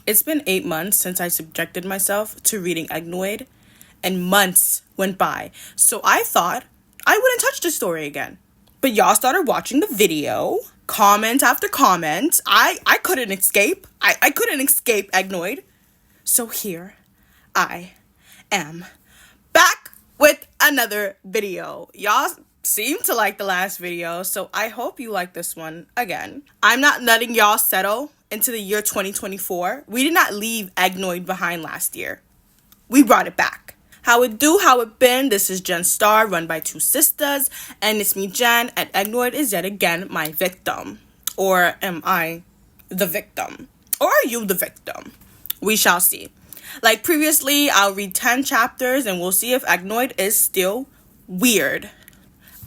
It's been 8 months since I subjected myself to reading Eggnoid, and months went by. So I thought I wouldn't touch the story again. But y'all started watching the video, comment after comment. I couldn't escape. I couldn't escape Eggnoid. So here I am back with another video. Y'all seem to like the last video, so I hope you like this one again. I'm not letting y'all settle into the year 2024. We did not leave Eggnoid behind last year. We brought it back. How it do, how it been? This is Jen Star, run by two sisters, and it's me, Jen, and Eggnoid is yet again my victim. Or am I the victim? Or are you the victim? We shall see. Like previously, I'll read 10 chapters and we'll see if Eggnoid is still weird.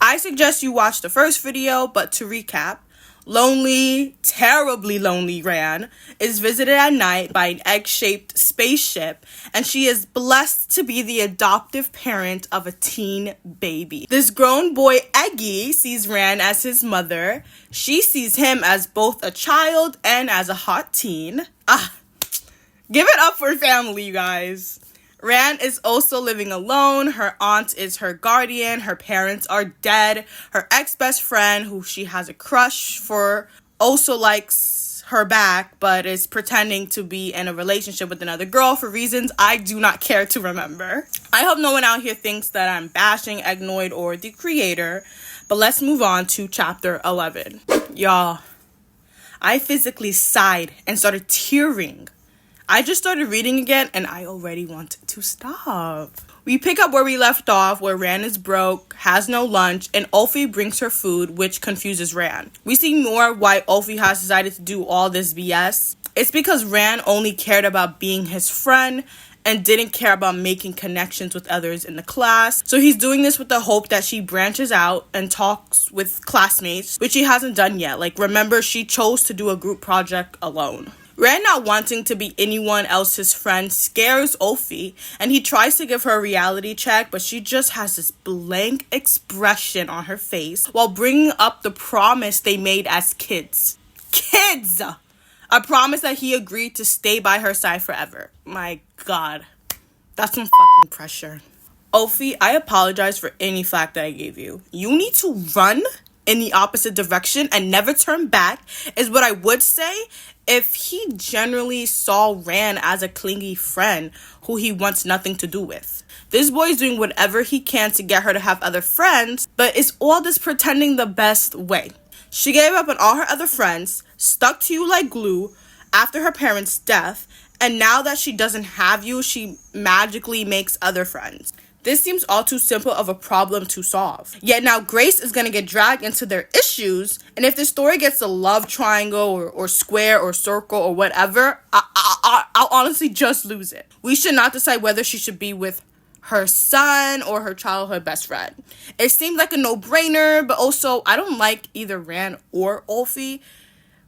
I suggest you watch the first video, but to recap, lonely, terribly lonely Ran is visited at night by an egg-shaped spaceship, and she is blessed to be the adoptive parent of a teen baby. This grown boy, Eggy, sees Ran as his mother. She sees him as both a child and as a hot teen. Give it up for family, you guys. Ran is also living alone. Her aunt is her guardian. Her parents are dead. Her ex-best friend, who she has a crush for, also likes her back, but is pretending to be in a relationship with another girl for reasons I do not care to remember. I hope no one out here thinks that I'm bashing Eggnoid or the creator, but let's move on to chapter 11. Y'all, I physically sighed and started tearing. I just started reading again and I already want to stop. We pick up where we left off, where Ran is broke, has no lunch, and Ulfi brings her food, which confuses Ran. We see more why Ulfi has decided to do all this BS. It's because Ran only cared about being his friend and didn't care about making connections with others in the class. So he's doing this with the hope that she branches out and talks with classmates, which she hasn't done yet. Like, remember, she chose to do a group project alone. Ran not wanting to be anyone else's friend scares Ulfi, and he tries to give her a reality check, but she just has this blank expression on her face while bringing up the promise they made as kids. Kids! A promise that he agreed to stay by her side forever. My God, that's some fucking pressure. Ulfi, I apologize for any flack that I gave you. You need to run in the opposite direction and never turn back, is what I would say if he generally saw Ran as a clingy friend who he wants nothing to do with. This boy is doing whatever he can to get her to have other friends, but it's all this pretending the best way. She gave up on all her other friends, stuck to you like glue after her parents' death, and now that she doesn't have you, she magically makes other friends. This seems all too simple of a problem to solve. Yet now Grace is going to get dragged into their issues, and if the story gets a love triangle or square or circle or whatever, I'll honestly just lose it. We should not decide whether she should be with her son or her childhood best friend. It seems like a no-brainer, but also I don't like either Ran or Ulfi.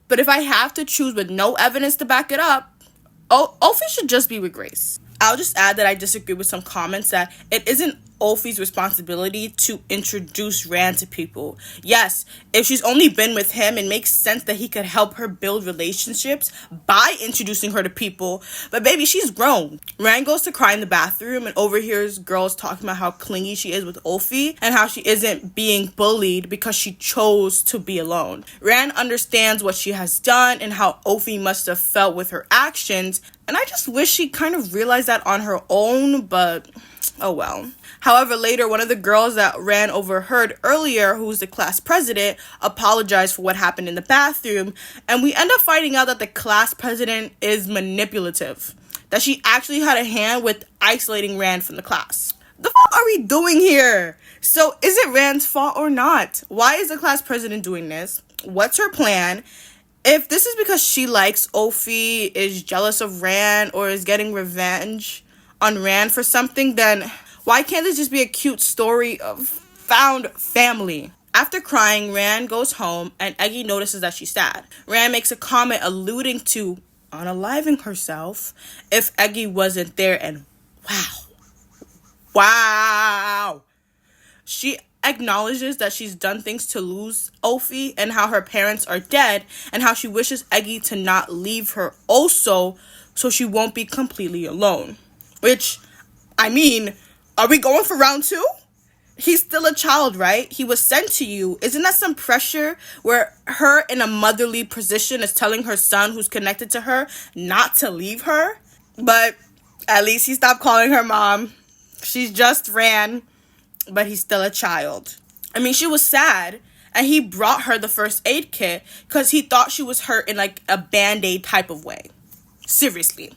But if I have to choose with no evidence to back it up, Ulfi should just be with Grace. I'll just add that I disagree with some comments that it isn't Ulfi's responsibility to introduce Ran to people. Yes, if she's only been with him, it makes sense that he could help her build relationships by introducing her to people. But baby, she's grown. Ran goes to cry in the bathroom and overhears girls talking about how clingy she is with Ulfi and how she isn't being bullied because she chose to be alone. Ran understands what she has done and how Ulfi must have felt with her actions, and I just wish she kind of realized that on her own, but oh well. However, later, one of the girls that Ran overheard earlier, who's the class president, apologized for what happened in the bathroom, and we end up finding out that the class president is manipulative, that she actually had a hand with isolating Ran from the class. The fuck are we doing here? So, is it Ran's fault or not? Why is the class president doing this? What's her plan? If this is because she likes Ulfi, is jealous of Ran, or is getting revenge on Ran for something, then why can't this just be a cute story of found family? After crying, Ran goes home and Eggy notices that she's sad. Ran makes a comment alluding to unaliving herself if Eggy wasn't there, and wow. She acknowledges that she's done things to lose Ophi and how her parents are dead and how she wishes Eggy to not leave her also so she won't be completely alone. Which, I mean, are we going for round 2? He's still a child, right? He was sent to you. Isn't that some pressure where her in a motherly position is telling her son who's connected to her not to leave her? But at least he stopped calling her mom. She's just Ran, but he's still a child. I mean, she was sad, and he brought her the first aid kit because he thought she was hurt in like a Band-Aid type of way. Seriously.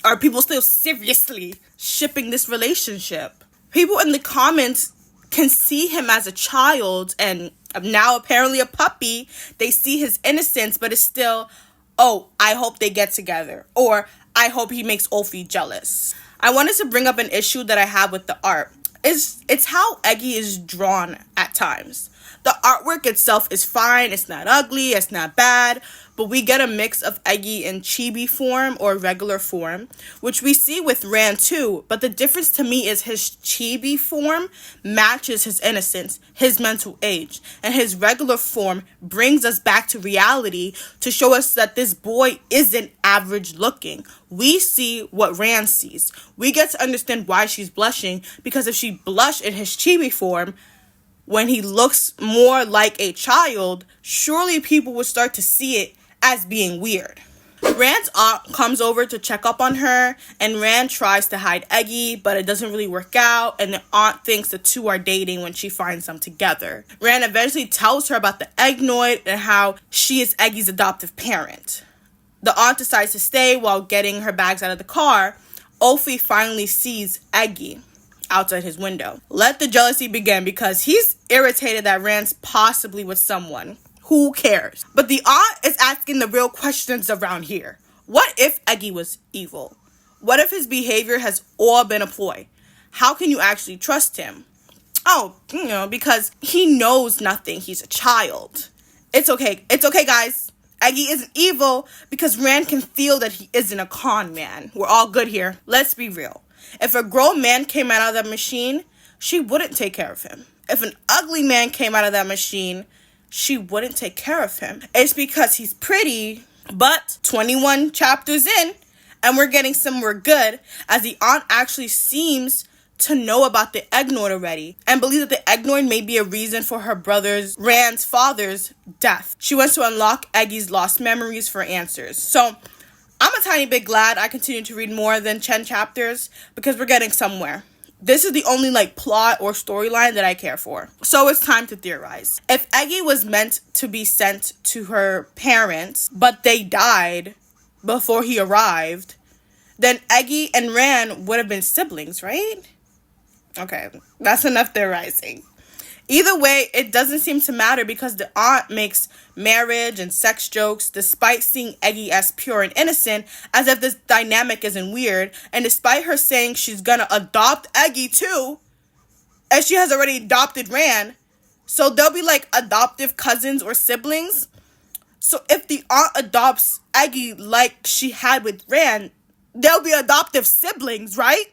Are people still seriously shipping this relationship? People in the comments can see him as a child and now apparently a puppy. They see his innocence, but it's still, oh, I hope they get together. Or I hope he makes Ophi jealous. I wanted to bring up an issue that I have with the art. It's how Eggy is drawn at times. The artwork itself is fine. It's not ugly. It's not bad. But we get a mix of Eggy in chibi form or regular form, which we see with Ran too. But the difference to me is his chibi form matches his innocence, his mental age, and his regular form brings us back to reality to show us that this boy isn't average looking. We see what Ran sees. We get to understand why she's blushing, because if she blushed in his chibi form, when he looks more like a child, surely people would start to see it as being weird. Rand's aunt comes over to check up on her, and Rand tries to hide Eggy, but it doesn't really work out, and the aunt thinks the two are dating when she finds them together. Rand eventually tells her about the Eggnoid and how she is Eggy's adoptive parent. The aunt decides to stay while getting her bags out of the car. Ophi finally sees Eggy outside his window. Let the jealousy begin, because he's irritated that Rand's possibly with someone. Who cares? But the aunt is asking the real questions around here. What if Eggy was evil? What if his behavior has all been a ploy? How can you actually trust him? Oh, because he knows nothing. He's a child. It's okay. It's okay, guys. Eggy isn't evil because Rand can feel that he isn't a con man. We're all good here. Let's be real. If a grown man came out of that machine, she wouldn't take care of him. If an ugly man came out of that machine, she wouldn't take care of him. It's because he's pretty, but 21 chapters in, and we're getting somewhere good, as the aunt actually seems to know about the Eggnoid already, and believes that the Eggnoid may be a reason for her brother's, Rand's father's, death. She wants to unlock Eggy's lost memories for answers. So, I'm a tiny bit glad I continue to read more than 10 chapters, because we're getting somewhere. This is the only plot or storyline that I care for. So it's time to theorize. If Eggy was meant to be sent to her parents, but they died before he arrived, then Eggy and Rand would have been siblings, right? Okay, that's enough theorizing. Either way, it doesn't seem to matter, because the aunt makes marriage and sex jokes despite seeing Eggy as pure and innocent, as if this dynamic isn't weird, and despite her saying she's gonna adopt Eggy too, as she has already adopted Rand, so they'll be adoptive cousins or siblings. So if the aunt adopts Eggy like she had with Rand, they'll be adoptive siblings, right?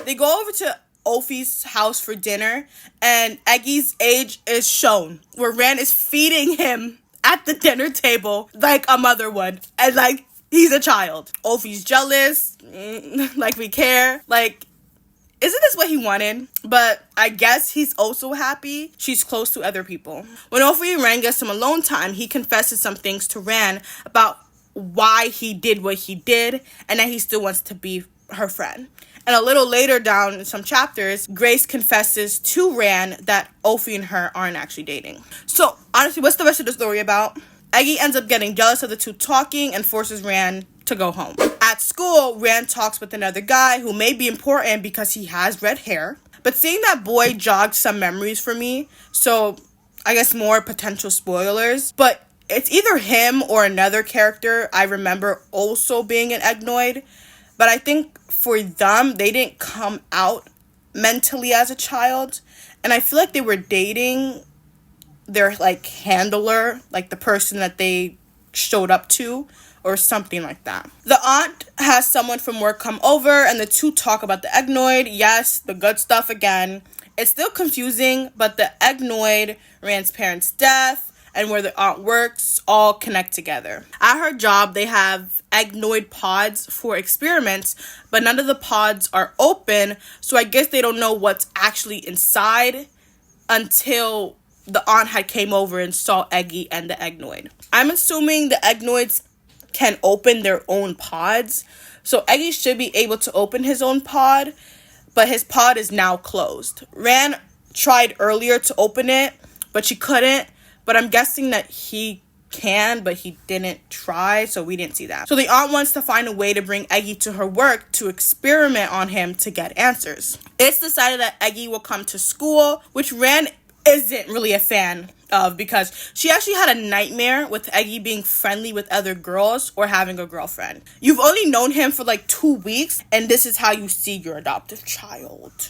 They go over to Ophi's house for dinner, and Eggy's age is shown, where Rand is feeding him at the dinner table like a mother would, and he's a child. Ophi's jealous, we care, isn't this what he wanted? But I guess he's also happy she's close to other people. When Ophi and Rand gets some alone time, he confesses some things to Rand about why he did what he did, and that he still wants to be her friend. And a little later down in some chapters, Grace confesses to Rand that Ophi and her aren't actually dating. So, honestly, what's the rest of the story about? Eggy ends up getting jealous of the two talking and forces Rand to go home. At school, Rand talks with another guy who may be important because he has red hair. But seeing that boy jogged some memories for me, so I guess more potential spoilers. But it's either him or another character I remember also being an Eggnoid. But I think for them, they didn't come out mentally as a child. And I feel like they were dating their, handler, the person that they showed up to, or something like that. The aunt has someone from work come over, and the two talk about the Eggnoid. Yes, the good stuff again. It's still confusing, but the Eggnoid, Rand's parents' death, and where the aunt works all connect together. At her job, they have Eggnoid pods for experiments, but none of the pods are open, so I guess they don't know what's actually inside until the aunt had came over and saw Eggy and the Eggnoid. I'm assuming the Eggnoids can open their own pods, so Eggy should be able to open his own pod, but his pod is now closed. Rand tried earlier to open it, but she couldn't. But I'm guessing that he can, but he didn't try, so we didn't see that. So the aunt wants to find a way to bring Eggy to her work to experiment on him to get answers. It's decided that Eggy will come to school, which Rand isn't really a fan of because she actually had a nightmare with Eggy being friendly with other girls or having a girlfriend. You've only known him for like 2 weeks, and this is how you see your adoptive child.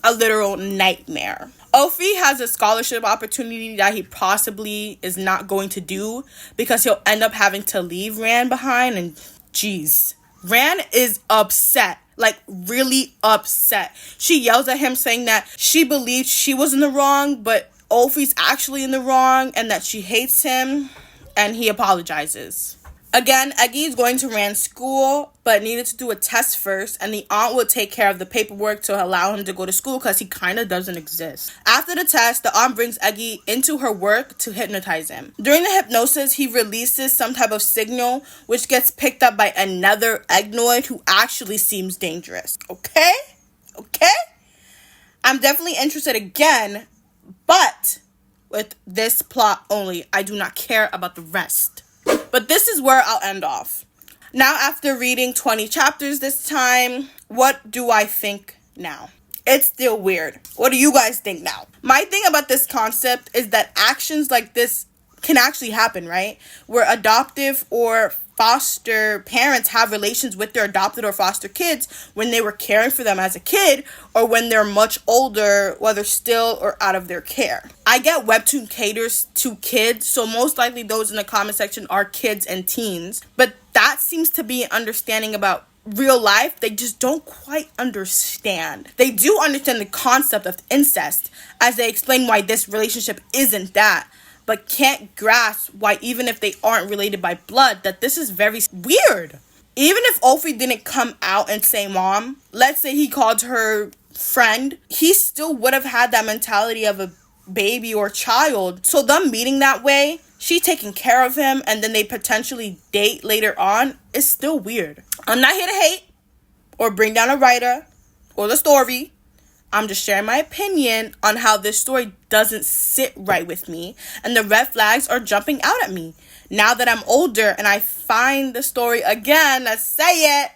A literal nightmare. Ophi has a scholarship opportunity that he possibly is not going to do because he'll end up having to leave Rand behind, and geez, Rand is upset. Like, really upset. She yells at him saying that she believes she was in the wrong, but Ophi's actually in the wrong, and that she hates him, and he apologizes. Again, Eggy is going to Rand's school, but needed to do a test first, and the aunt will take care of the paperwork to allow him to go to school because he kind of doesn't exist. After the test, the aunt brings Eggy into her work to hypnotize him. During the hypnosis, he releases some type of signal, which gets picked up by another Eggnoid who actually seems dangerous. Okay? I'm definitely interested again, but with this plot only. I do not care about the rest. But this is where I'll end off. Now, after reading 20 chapters this time, what do I think now? It's still weird. What do you guys think now? My thing about this concept is that actions like this can actually happen, right? Where adoptive or foster parents have relations with their adopted or foster kids when they were caring for them as a kid or when they're much older, whether still or out of their care. I get WEBTOON caters to kids, so most likely those in the comment section are kids and teens. But that seems to be an understanding about real life they just don't quite understand. They do understand the concept of incest, as they explain why this relationship isn't that, but can't grasp why, even if they aren't related by blood, that this is very weird. Even if Ophi didn't come out and say mom, let's say he called her friend, he still would have had that mentality of a baby or child. So them meeting that way, she taking care of him, and then they potentially date later on, is still weird. I'm not here to hate or bring down a writer or the story. I'm just sharing my opinion on how this story doesn't sit right with me, and the red flags are jumping out at me. Now that I'm older and I find the story again, let's say it,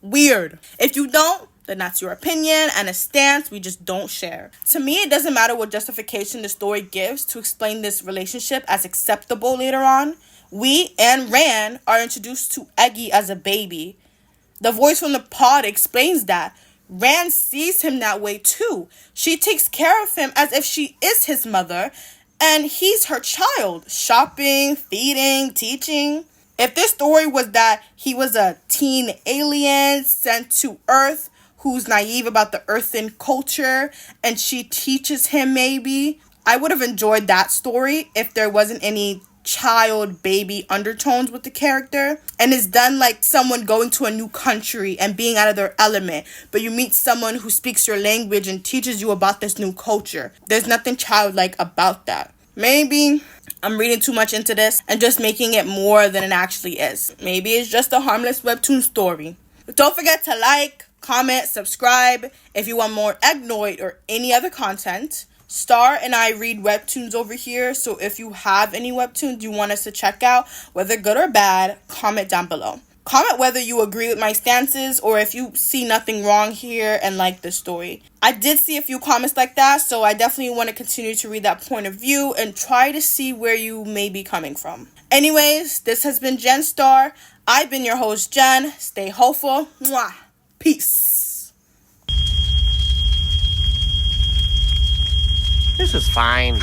weird. If you don't, then that's your opinion and a stance we just don't share. To me, it doesn't matter what justification the story gives to explain this relationship as acceptable later on. We and Rand are introduced to Eggy as a baby. The voice from the pod explains that. Rand sees him that way too. She takes care of him as if she is his mother and he's her child. Shopping, feeding, teaching. If this story was that he was a teen alien sent to Earth who's naive about the earthen culture and she teaches him maybe, I would have enjoyed that story if there wasn't any child baby undertones with the character, and it's done like someone going to a new country and being out of their element, but you meet someone who speaks your language and teaches you about this new culture. There's nothing childlike about that. Maybe I'm reading too much into this and just making it more than it actually is. Maybe it's just a harmless webtoon story. But don't forget to like, comment, subscribe if you want more Eggnoid or any other content. Star and I read webtoons over here, so if you have any webtoons you want us to check out, whether good or bad, comment down below. Comment whether you agree with my stances or if you see nothing wrong here and like the story. I did see a few comments like that, so I definitely want to continue to read that point of view and try to see where you may be coming from. Anyways, this has been Jen Star. I've been your host, Jen. Stay hopeful. Mwah. Peace. This is fine.